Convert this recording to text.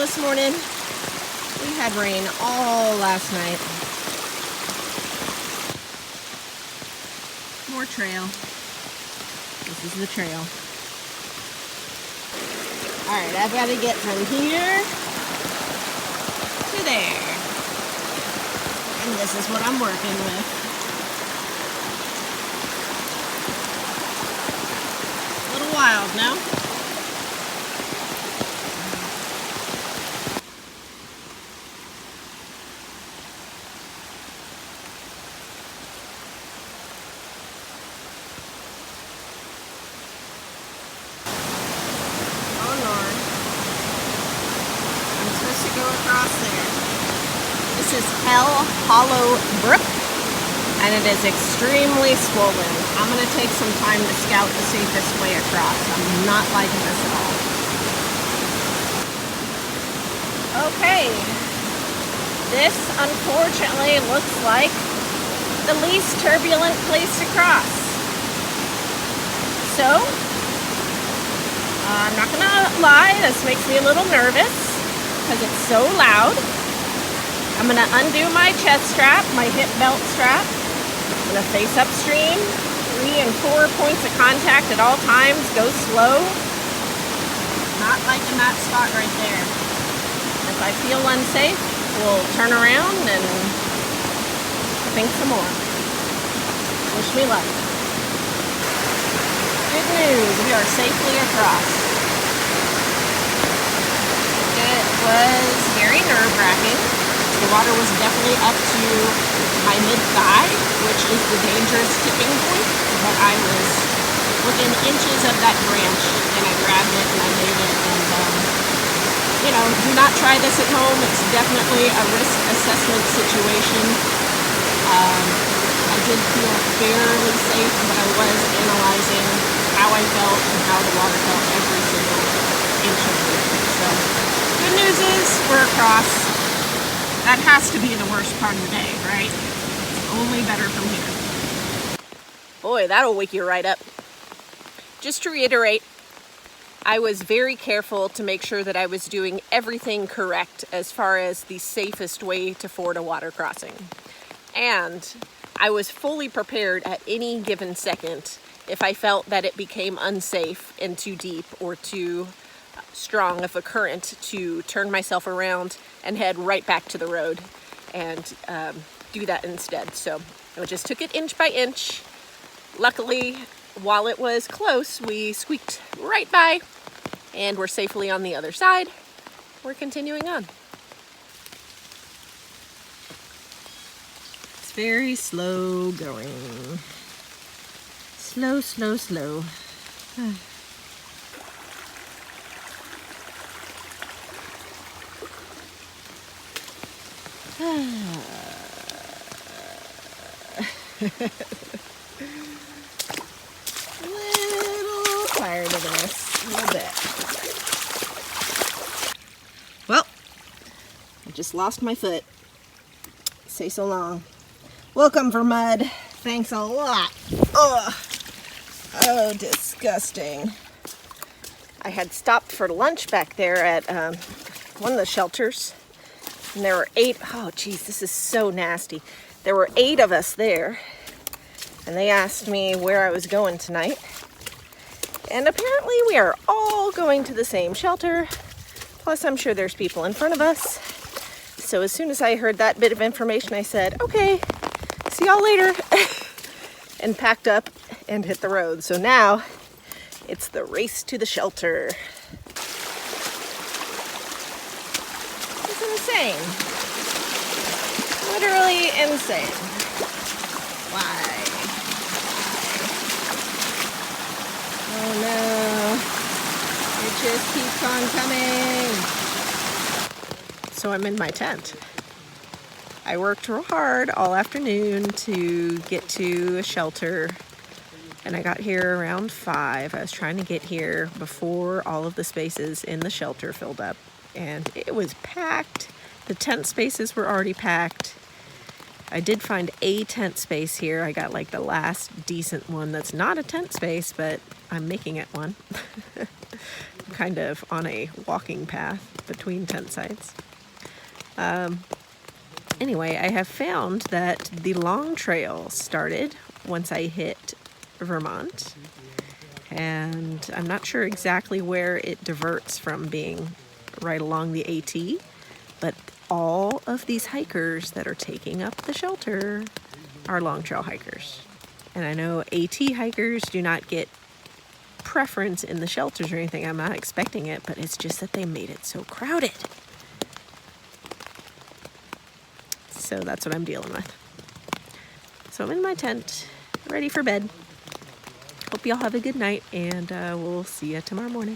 this morning. We had rain all last night. More trail. This is the trail. Alright, I've got to get from here to there. And this is what I'm working with. A little wild, no? Go across there. This is Hallow Brook, and it is extremely swollen. I'm going to take some time to scout the safest way across. I'm not liking this at all. Okay, this unfortunately looks like the least turbulent place to cross. So, I'm not going to lie, this makes me a little nervous because it's so loud. I'm gonna undo my chest strap, my hip belt strap. I'm gonna face upstream, 3 and 4 points of contact at all times, go slow. Not liking that spot right there. If I feel unsafe, we'll turn around and think some more. Wish me luck. Good news, we are safely across. It was very nerve-wracking. The water was definitely up to my mid-thigh, which is the dangerous tipping point, but I was within inches of that branch, and I grabbed it and I made it, and you know, do not try this at home. It's definitely a risk assessment situation. I did feel fairly safe, but I was analyzing how I felt and how the water felt every single inch of the way. So good news is we're across. That has to be the worst part of the day, right? It's only better from here. Boy, that'll wake you right up. Just to reiterate, I was very careful to make sure that I was doing everything correct as far as the safest way to ford a water crossing. And I was fully prepared at any given second if I felt that it became unsafe and too deep or too strong of a current to turn myself around and head right back to the road and do that instead. So I just took it inch by inch. Luckily, while it was close, we squeaked right by and we're safely on the other side. We're continuing on. It's very slow going. Slow, slow, slow. Little tired of this, a little bit. Well, I just lost my foot. Say so long. Welcome for mud. Thanks a lot. Ugh. Oh, disgusting. I had stopped for lunch back there at one of the shelters. And there were 8, oh geez, this is so nasty. There were 8 of us there, and they asked me where I was going tonight. And apparently we are all going to the same shelter, plus I'm sure there's people in front of us. So as soon as I heard that bit of information, I said, okay, see y'all later, and packed up and hit the road. So now it's the race to the shelter. Insane. Literally insane. Why? Oh no. It just keeps on coming. So I'm in my tent. I worked real hard all afternoon to get to a shelter, and I got here around 5. I was trying to get here before all of the spaces in the shelter filled up, and it was packed. The tent spaces were already packed. I did find a tent space here. I got like the last decent one that's not a tent space, but I'm making it one. I'm kind of on a walking path. between tent sites. Anyway, I have found that the long trail started once I hit Vermont, and I'm not sure exactly where it diverts from being right along the AT, but all of these hikers that are taking up the shelter are long trail hikers. And I know AT hikers do not get preference in the shelters or anything. I'm not expecting it, but it's just that they made it so crowded. So that's what I'm dealing with. So I'm in my tent, ready for bed. Hope y'all have a good night, and we'll see you tomorrow morning.